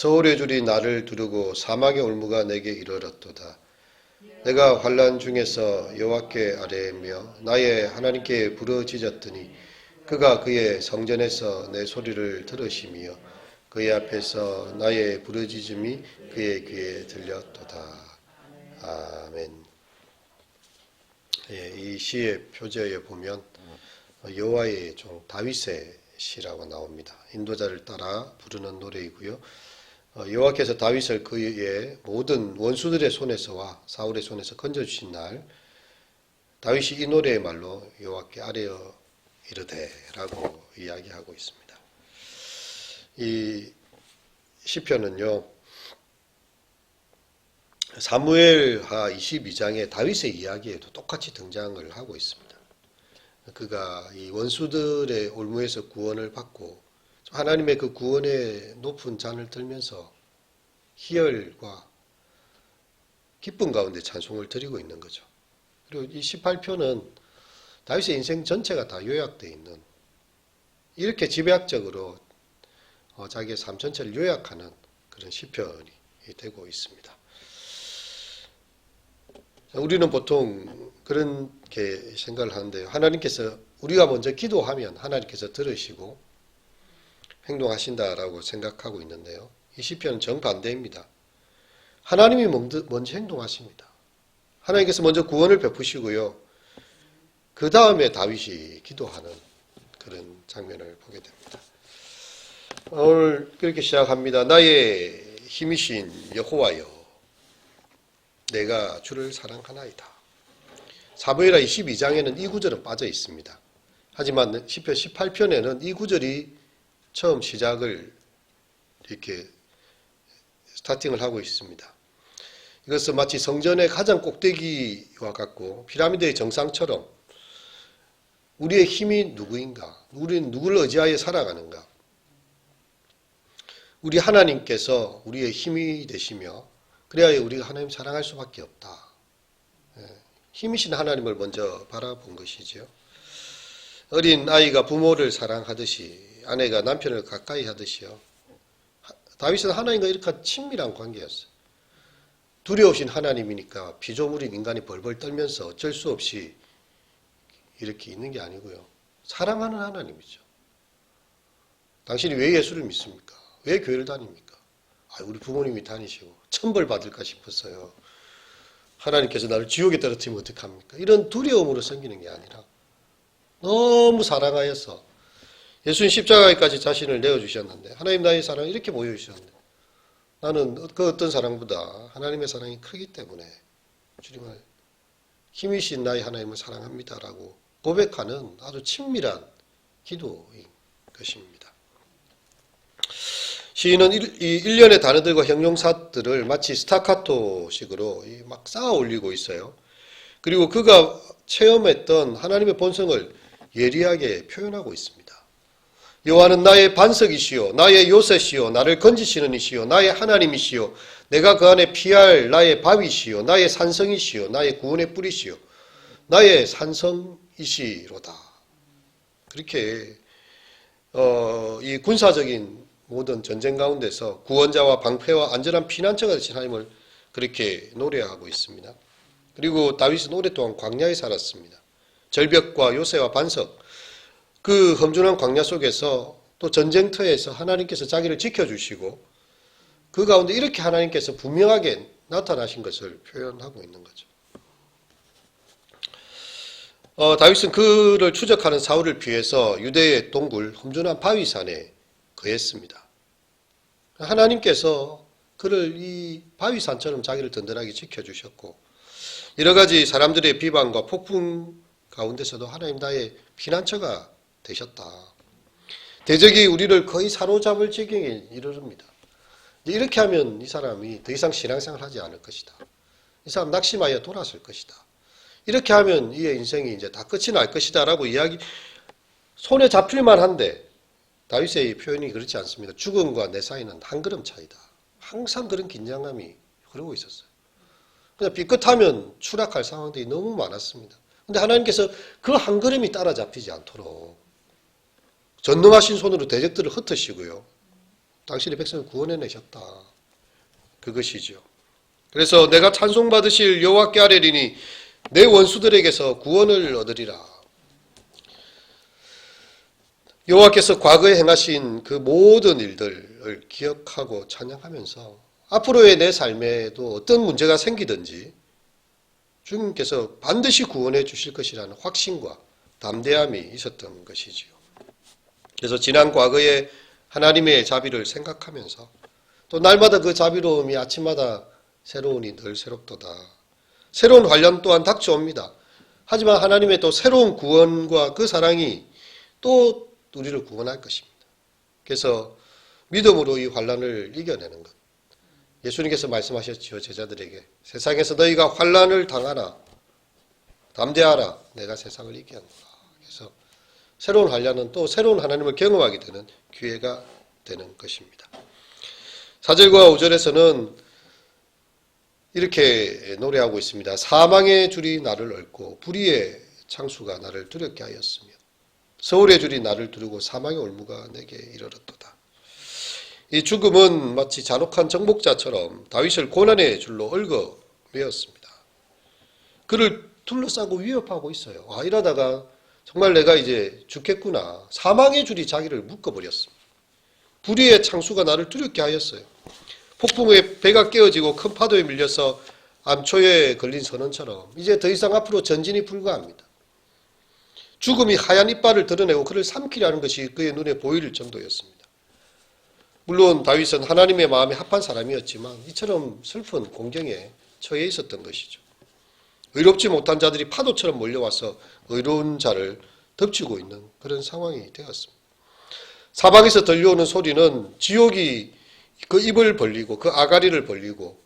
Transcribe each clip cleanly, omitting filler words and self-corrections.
서울의 줄이 나를 두르고 사막의 올무가 내게 이르렀도다. 내가 환난 중에서 여호와께 아뢰며 나의 하나님께 부르짖었더니 그가 그의 성전에서 내 소리를 들으시며 그의 앞에서 나의 부르짖음이 그의 귀에 들렸도다. 아멘. 예, 이 시의 표제에 보면 여호와의 종 다윗의 시라고 나옵니다. 인도자를 따라 부르는 노래이고요. 여호와께서 다윗을 그의 모든 원수들의 손에서와 사울의 손에서 건져주신 날 다윗이 이 노래의 말로 여호와께 아뢰어 이르되라고 이야기하고 있습니다. 이 시편은요, 사무엘하 22장의 다윗의 이야기에도 똑같이 등장을 하고 있습니다. 그가 이 원수들의 올무에서 구원을 받고 하나님의 그 구원의 높은 잔을 들면서 희열과 기쁨 가운데 찬송을 드리고 있는 거죠. 그리고 이 18편은 다윗의 인생 전체가 다 요약되어 있는, 이렇게 집약적으로 자기의 삶 전체를 요약하는 그런 시편이 되고 있습니다. 우리는 보통 그렇게 생각을 하는데요. 하나님께서 우리가 먼저 기도하면 하나님께서 들으시고 행동하신다라고 생각하고 있는데요. 이 시편은 정반대입니다. 하나님이 먼저 행동하십니다. 하나님께서 먼저 구원을 베푸시고요. 그 다음에 다윗이 기도하는 그런 장면을 보게 됩니다. 오늘 그렇게 시작합니다. 나의 힘이신 여호와여, 내가 주를 사랑하나이다. 사무엘하 22장에는 이 구절은 빠져 있습니다. 하지만 시편 18편에는 이 구절이 처음 시작을 이렇게 스타팅을 하고 있습니다. 이것은 마치 성전의 가장 꼭대기와 같고 피라미드의 정상처럼 우리의 힘이 누구인가? 우리는 누구를 의지하여 살아가는가? 우리 하나님께서 우리의 힘이 되시며 그래야 우리가 하나님 사랑할 수밖에 없다. 힘이신 하나님을 먼저 바라본 것이죠. 어린 아이가 부모를 사랑하듯이 아내가 남편을 가까이 하듯이요. 다윗은 하나님과 이렇게 친밀한 관계였어요. 두려우신 하나님이니까 피조물인 인간이 벌벌 떨면서 어쩔 수 없이 이렇게 있는 게 아니고요. 사랑하는 하나님이죠. 당신이 왜 예수를 믿습니까? 왜 교회를 다닙니까? 우리 부모님이 다니시고 천벌 받을까 싶었어요. 하나님께서 나를 지옥에 떨어뜨리면 어떡합니까? 이런 두려움으로 섬기는 게 아니라 너무 사랑하여서 예수님 십자가에까지 자신을 내어주셨는데 하나님 나의 사랑을 이렇게 보여주셨는데 나는 그 어떤 사랑보다 하나님의 사랑이 크기 때문에 주님을 힘이신 나의 하나님을 사랑합니다라고 고백하는 아주 친밀한 기도인 것입니다. 시인은 이 일련의 단어들과 형용사들을 마치 스타카토식으로 막 쌓아 올리고 있어요. 그리고 그가 체험했던 하나님의 본성을 예리하게 표현하고 있습니다. 여호와는 나의 반석이시요 나의 요새시요 나를 건지시는 이시요 나의 하나님이시요 내가 그 안에 피할 나의 바위시요 나의 산성이시요 나의 구원의 뿌리시요 나의 산성이시로다. 그렇게 이 군사적인 모든 전쟁 가운데서 구원자와 방패와 안전한 피난처가 되신 하나님을 그렇게 노래하고 있습니다. 그리고 다윗은 오랫동안 광야에 살았습니다. 절벽과 요새와 반석, 그 험준한 광야 속에서 또 전쟁터에서 하나님께서 자기를 지켜주시고 그 가운데 이렇게 하나님께서 분명하게 나타나신 것을 표현하고 있는 거죠. 다윗은 그를 추적하는 사울을 피해서 유대의 동굴 험준한 바위산에 거했습니다. 하나님께서 그를 이 바위산처럼 자기를 든든하게 지켜주셨고 여러 가지 사람들의 비방과 폭풍 가운데서도 하나님 나의 피난처가 되셨다. 대적이 우리를 거의 사로잡을 지경에 이르릅니다. 이렇게 하면 이 사람이 더 이상 신앙생활을 하지 않을 것이다. 이 사람 낙심하여 돌아설 것이다. 이렇게 하면 이의 인생이 이제 다 끝이 날 것이다 라고 이야기, 손에 잡힐만 한데 다윗의 표현이 그렇지 않습니다. 죽음과 내 사이는 한 걸음 차이다. 항상 그런 긴장감이 흐르고 있었어요. 그냥 삐끗하면 추락할 상황들이 너무 많았습니다. 그런데 하나님께서 그 한 걸음이 따라잡히지 않도록 전능하신 손으로 대적들을 흩으시고요. 당신의 백성을 구원해내셨다. 그것이죠. 그래서 내가 찬송받으실 여호와께 아뢰리니 내 원수들에게서 구원을 얻으리라. 여호와께서 과거에 행하신 그 모든 일들을 기억하고 찬양하면서 앞으로의 내 삶에도 어떤 문제가 생기든지 주님께서 반드시 구원해 주실 것이라는 확신과 담대함이 있었던 것이지요. 그래서 지난 과거의 하나님의 자비를 생각하면서 또 날마다 그 자비로움이 아침마다 새로우니 늘 새롭도다. 새로운 환란 또한 닥쳐옵니다. 하지만 하나님의 또 새로운 구원과 그 사랑이 또 우리를 구원할 것입니다. 그래서 믿음으로 이 환란을 이겨내는 것. 예수님께서 말씀하셨지요. 제자들에게 세상에서 너희가 환란을 당하나 담대하라. 내가 세상을 이기었노라. 그래서 새로운 환란은 또 새로운 하나님을 경험하게 되는 기회가 되는 것입니다. 4절과 5절에서는 이렇게 노래하고 있습니다. 사망의 줄이 나를 얽고 불의의 창수가 나를 두렵게 하였으며 서울의 줄이 나를 두르고 사망의 올무가 내게 이르렀도다. 이 죽음은 마치 잔혹한 정복자처럼 다윗을 고난의 줄로 얽어 매었습니다. 그를 둘러싸고 위협하고 있어요. 이러다가 정말 내가 이제 죽겠구나. 사망의 줄이 자기를 묶어버렸습니다. 불의의 창수가 나를 두렵게 하였어요. 폭풍에 배가 깨어지고 큰 파도에 밀려서 암초에 걸린 선원처럼 이제 더 이상 앞으로 전진이 불가합니다. 죽음이 하얀 이빨을 드러내고 그를 삼키려는 것이 그의 눈에 보일 정도였습니다. 물론 다윗은 하나님의 마음에 합한 사람이었지만 이처럼 슬픈 공경에 처해 있었던 것이죠. 의롭지 못한 자들이 파도처럼 몰려와서 의로운 자를 덮치고 있는 그런 상황이 되었습니다. 사방에서 들려오는 소리는 지옥이 그 입을 벌리고 그 아가리를 벌리고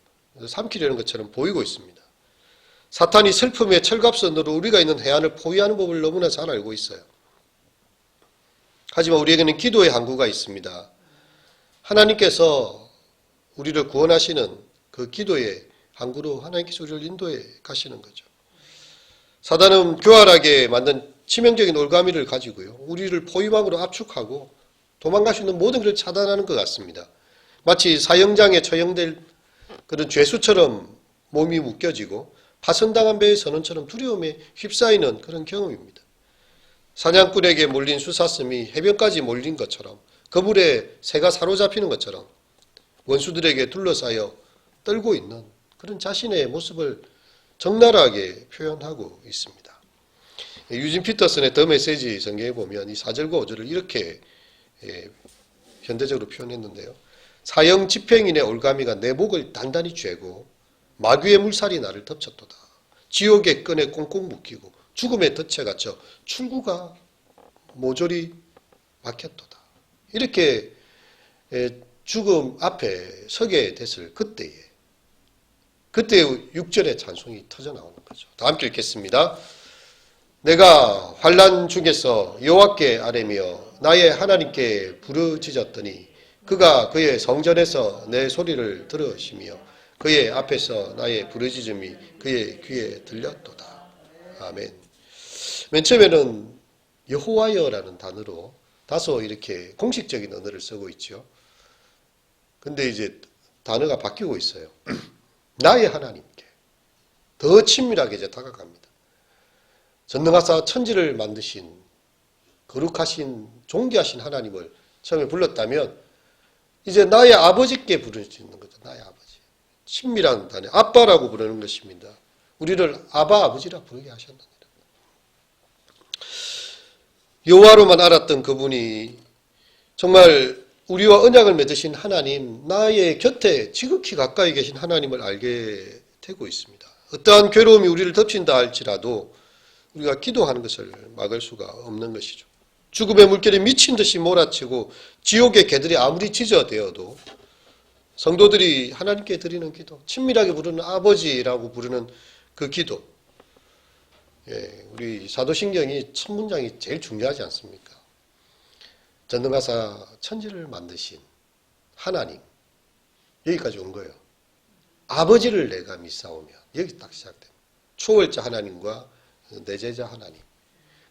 삼키려는 것처럼 보이고 있습니다. 사탄이 슬픔의 철갑선으로 우리가 있는 해안을 포위하는 법을 너무나 잘 알고 있어요. 하지만 우리에게는 기도의 항구가 있습니다. 하나님께서 우리를 구원하시는 그 기도의 항구로 하나님께서 우리를 인도해 가시는 거죠. 사단은 교활하게 만든 치명적인 올가미를 가지고요. 우리를 포위망으로 압축하고 도망갈 수 있는 모든 것을 차단하는 것 같습니다. 마치 사형장에 처형될 그런 죄수처럼 몸이 묶여지고 파선당한 배의 선원처럼 두려움에 휩싸이는 그런 경험입니다. 사냥꾼에게 몰린 수사슴이 해변까지 몰린 것처럼 거물에 새가 사로잡히는 것처럼 원수들에게 둘러싸여 떨고 있는 그런 자신의 모습을 적나라하게 표현하고 있습니다. 유진 피터슨의 더 메시지 성경에 보면 이 4절과 5절을 이렇게 현대적으로 표현했는데요. 사형 집행인의 올가미가 내 목을 단단히 쬐고 마귀의 물살이 나를 덮쳤도다. 지옥의 끈에 꽁꽁 묶이고 죽음의 덫에 갇혀 출구가 모조리 막혔도다. 이렇게 죽음 앞에 서게 됐을 그때의 6절의 찬송이 터져 나오는 거죠. 다 함께 읽겠습니다. 내가 환난 중에서 여호와께 아뢰며 나의 하나님께 부르짖었더니 그가 그의 성전에서 내 소리를 들으시며 그의 앞에서 나의 부르짖음이 그의 귀에 들렸도다. 아멘. 맨 처음에는 여호와여라는 단어로 다소 이렇게 공식적인 언어를 쓰고 있죠. 근데 이제 단어가 바뀌고 있어요. 나의 하나님께 더 친밀하게 이제 다가갑니다. 전능하사 천지를 만드신 거룩하신 존귀하신 하나님을 처음에 불렀다면 이제 나의 아버지께 부르짖는 거죠. 나의 아버지. 친밀한 단어, 아빠라고 부르는 것입니다. 우리를 아바 아버지라 부르게 하셨느니라. 여호와로만 알았던 그분이 정말 우리와 언약을 맺으신 하나님, 나의 곁에 지극히 가까이 계신 하나님을 알게 되고 있습니다. 어떠한 괴로움이 우리를 덮친다 할지라도 우리가 기도하는 것을 막을 수가 없는 것이죠. 죽음의 물결이 미친 듯이 몰아치고 지옥의 개들이 아무리 짖어대어도 성도들이 하나님께 드리는 기도, 친밀하게 부르는 아버지라고 부르는 그 기도. 우리 사도신경이 첫 문장이 제일 중요하지 않습니까? 전능하사 천지를 만드신 하나님. 여기까지 온 거예요. 아버지를 내가 믿사오며 여기 딱 시작됩니다. 초월자 하나님과 내제자 하나님.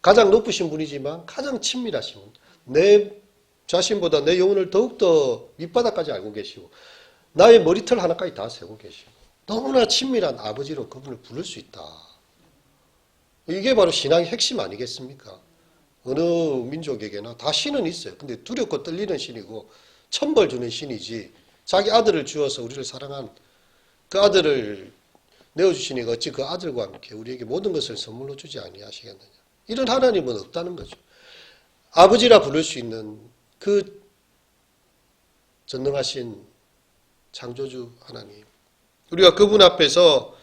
가장 높으신 분이지만 가장 친밀하신 분. 내 자신보다 내 영혼을 더욱더 밑바닥까지 알고 계시고 나의 머리털 하나까지 다 세고 계시고 너무나 친밀한 아버지로 그분을 부를 수 있다. 이게 바로 신앙의 핵심 아니겠습니까? 어느 민족에게나 다 신은 있어요. 근데 두렵고 떨리는 신이고 천벌 주는 신이지 자기 아들을 주어서 우리를 사랑한 그 아들을 내어주시니까 어찌 그 아들과 함께 우리에게 모든 것을 선물로 주지 아니하시겠느냐. 이런 하나님은 없다는 거죠. 아버지라 부를 수 있는 그 전능하신 창조주 하나님. 우리가 그분 앞에서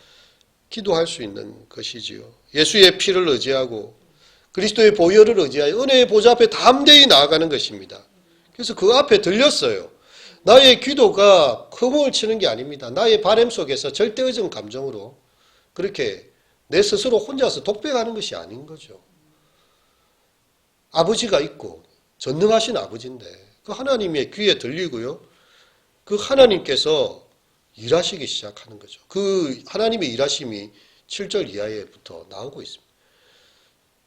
기도할 수 있는 것이지요. 예수의 피를 의지하고 그리스도의 보혈을 의지하여 은혜의 보좌 앞에 담대히 나아가는 것입니다. 그래서 그 앞에 들렸어요. 나의 기도가 허공을 치는 게 아닙니다. 나의 바람 속에서 절대의정 감정으로 그렇게 내 스스로 혼자서 독백하는 것이 아닌 거죠. 아버지가 있고 전능하신 아버지인데 그 하나님의 귀에 들리고요. 그 하나님께서 일하시기 시작하는 거죠. 그 하나님의 일하심이 7절 이하에부터 나오고 있습니다.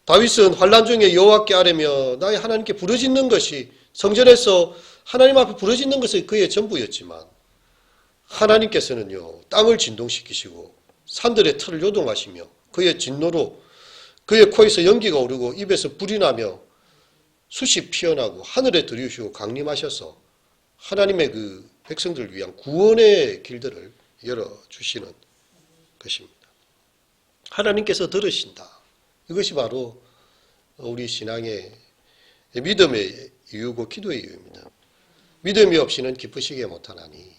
다윗은 환난 중에 여호와께 아뢰며 나의 하나님께 부르짖는 것이 성전에서 하나님 앞에 부르짖는 것이 그의 전부였지만 하나님께서는요 땅을 진동시키시고 산들의 털을 요동하시며 그의 진노로 그의 코에서 연기가 오르고 입에서 불이 나며 숯이 피어나고 하늘에 들이우시고 강림하셔서 하나님의 그 백성들을 위한 구원의 길들을 열어주시는 것입니다. 하나님께서 들으신다. 이것이 바로 우리 신앙의 믿음의 이유고 기도의 이유입니다. 믿음이 없이는 기쁘시게 못하나니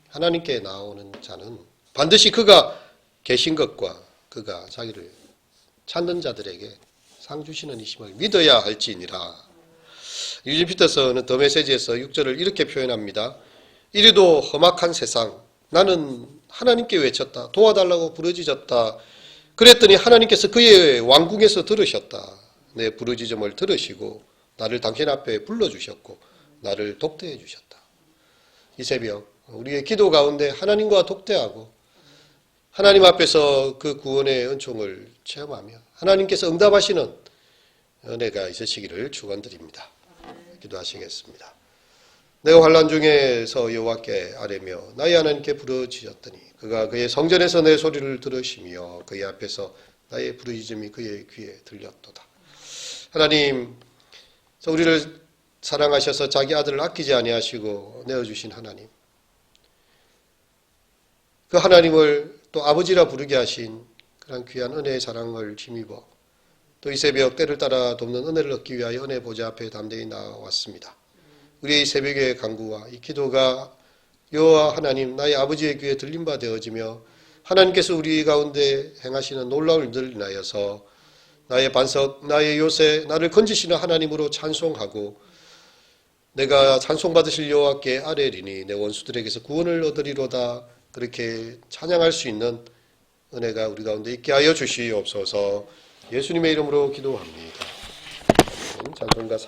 하나님께 나오는 자는 반드시 그가 계신 것과 그가 자기를 찾는 자들에게 상 주시는 이심을 믿어야 할지니라. 유진 피터스는 더 메시지에서 6절을 이렇게 표현합니다. 이리도 험악한 세상 나는 하나님께 외쳤다. 도와달라고 부르짖었다. 그랬더니 하나님께서 그의 왕궁에서 들으셨다. 내 부르짖음을 들으시고 나를 당신 앞에 불러주셨고 나를 독대해 주셨다. 이 새벽 우리의 기도 가운데 하나님과 독대하고 하나님 앞에서 그 구원의 은총을 체험하며 하나님께서 응답하시는 은혜가 있으시기를 축원드립니다. 기도하시겠습니다. 내가 환난 중에서 여호와께 아뢰며 나의 하나님께 부르짖었더니 그가 그의 성전에서 내 소리를 들으시며 그의 앞에서 나의 부르짖음이 그의 귀에 들렸도다. 하나님, 우리를 사랑하셔서 자기 아들을 아끼지 아니하시고 내어주신 하나님, 그 하나님을 또 아버지라 부르게 하신 그런 귀한 은혜의 사랑을 힘입어 또 이 새벽 때를 따라 돕는 은혜를 얻기 위하여 은혜 보좌 앞에 담대히 나왔습니다. 우리의 새벽의 간구와 이 기도가 여호와 하나님 나의 아버지의 귀에 들린 바 되어지며 하나님께서 우리 가운데 행하시는 놀라운 일들을 인하여서 나의 반석, 나의 요새, 나를 건지시는 하나님으로 찬송하고 내가 찬송받으실 여호와께 아뢰리니 내 원수들에게서 구원을 얻으리로다. 그렇게 찬양할 수 있는 은혜가 우리 가운데 있게 하여 주시옵소서. 예수님의 이름으로 기도합니다. 찬송가